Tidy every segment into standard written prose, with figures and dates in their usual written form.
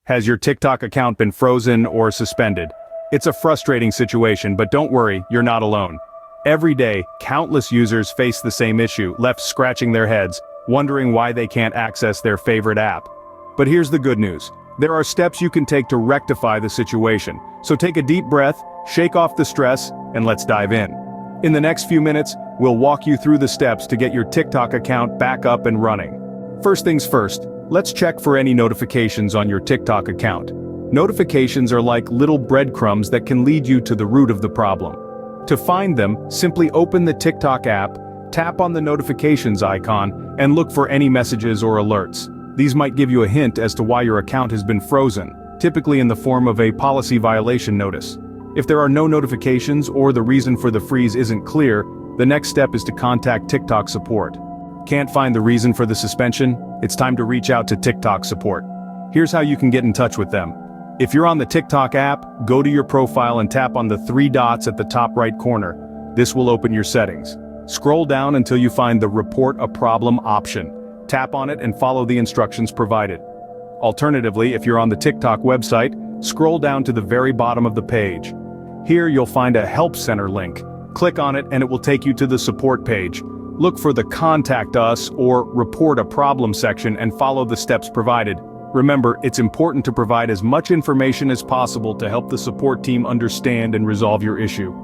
Has your TikTok account been frozen or suspended? It's a frustrating situation, but don't worry, you're not alone. Every day, countless users face the same issue, left scratching their heads, wondering why they can't access their favorite app. But here's the good news. There are steps you can take to rectify the situation. So take a deep breath, shake off the stress, and let's dive in. In the next few minutes, we'll walk you through the steps to get your TikTok account back up and running. First things first, let's check for any notifications on your TikTok account. Notifications are like little breadcrumbs that can lead you to the root of the problem. To find them, simply open the TikTok app, tap on the notifications icon, and look for any messages or alerts. These might give you a hint as to why your account has been frozen, typically in the form of a policy violation notice. If there are no notifications or the reason for the freeze isn't clear, the next step is to contact TikTok support. Can't find the reason for the suspension? It's time to reach out to TikTok support. Here's how you can get in touch with them. If you're on the TikTok app, go to your profile and tap on the three dots at the top right corner. This will open your settings. Scroll down until you find the Report a Problem option. Tap on it and follow the instructions provided. Alternatively, if you're on the TikTok website, scroll down to the very bottom of the page. Here you'll find a Help Center link. Click on it and it will take you to the support page. Look for the Contact Us or Report a Problem section and follow the steps provided. Remember, it's important to provide as much information as possible to help the support team understand and resolve your issue.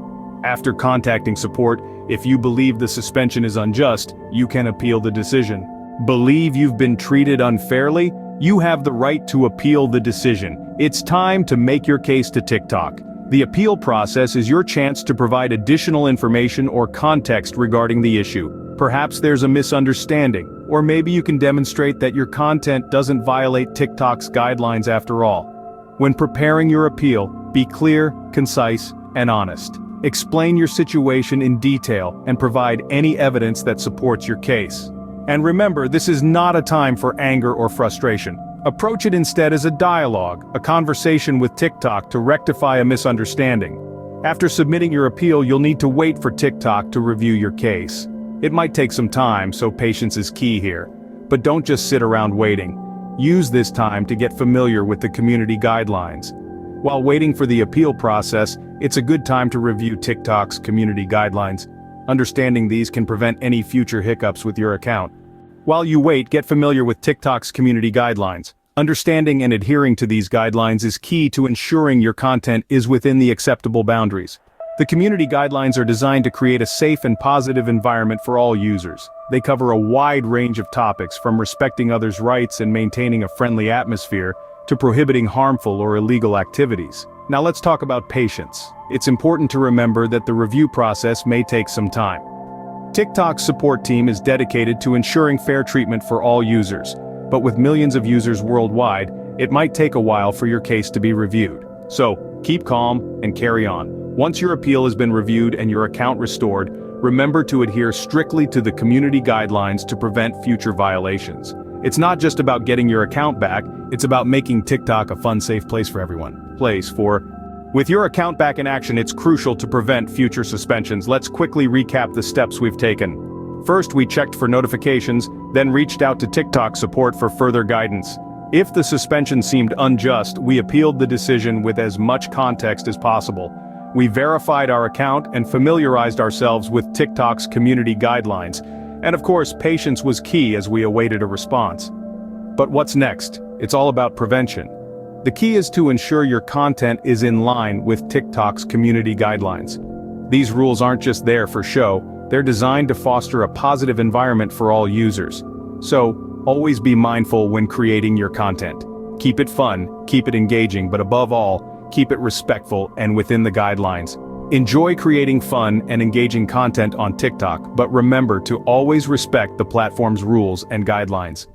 After contacting support, if you believe the suspension is unjust, you can appeal the decision. Believe you've been treated unfairly? You have the right to appeal the decision. It's time to make your case to TikTok. The appeal process is your chance to provide additional information or context regarding the issue. Perhaps there's a misunderstanding, or maybe you can demonstrate that your content doesn't violate TikTok's guidelines after all. When preparing your appeal, be clear, concise, and honest. Explain your situation in detail and provide any evidence that supports your case. And remember, this is not a time for anger or frustration. Approach it instead as a dialogue, a conversation with TikTok to rectify a misunderstanding. After submitting your appeal, you'll need to wait for TikTok to review your case. It might take some time, so patience is key here. But don't just sit around waiting. Use this time to get familiar with the community guidelines. While waiting for the appeal process, it's a good time to review TikTok's community guidelines. Understanding these can prevent any future hiccups with your account. While you wait, get familiar with TikTok's community guidelines. Understanding and adhering to these guidelines is key to ensuring your content is within the acceptable boundaries. The community guidelines are designed to create a safe and positive environment for all users. They cover a wide range of topics, from respecting others' rights and maintaining a friendly atmosphere, to prohibiting harmful or illegal activities. Now let's talk about patience. It's important to remember that the review process may take some time. TikTok's support team is dedicated to ensuring fair treatment for all users, but with millions of users worldwide, it might take a while for your case to be reviewed. So, keep calm and carry on. Once your appeal has been reviewed and your account restored, remember to adhere strictly to the community guidelines to prevent future violations. It's not just about getting your account back, it's about making TikTok a fun, safe place for everyone. With your account back in action, it's crucial to prevent future suspensions. Let's quickly recap the steps we've taken. First, we checked for notifications, then reached out to TikTok support for further guidance. If the suspension seemed unjust, we appealed the decision with as much context as possible. We verified our account and familiarized ourselves with TikTok's community guidelines. And of course, patience was key as we awaited a response. But what's next? It's all about prevention. The key is to ensure your content is in line with TikTok's community guidelines. These rules aren't just there for show, they're designed to foster a positive environment for all users. So, always be mindful when creating your content. Keep it fun, keep it engaging, but above all, keep it respectful and within the guidelines. Enjoy creating fun and engaging content on TikTok, but remember to always respect the platform's rules and guidelines.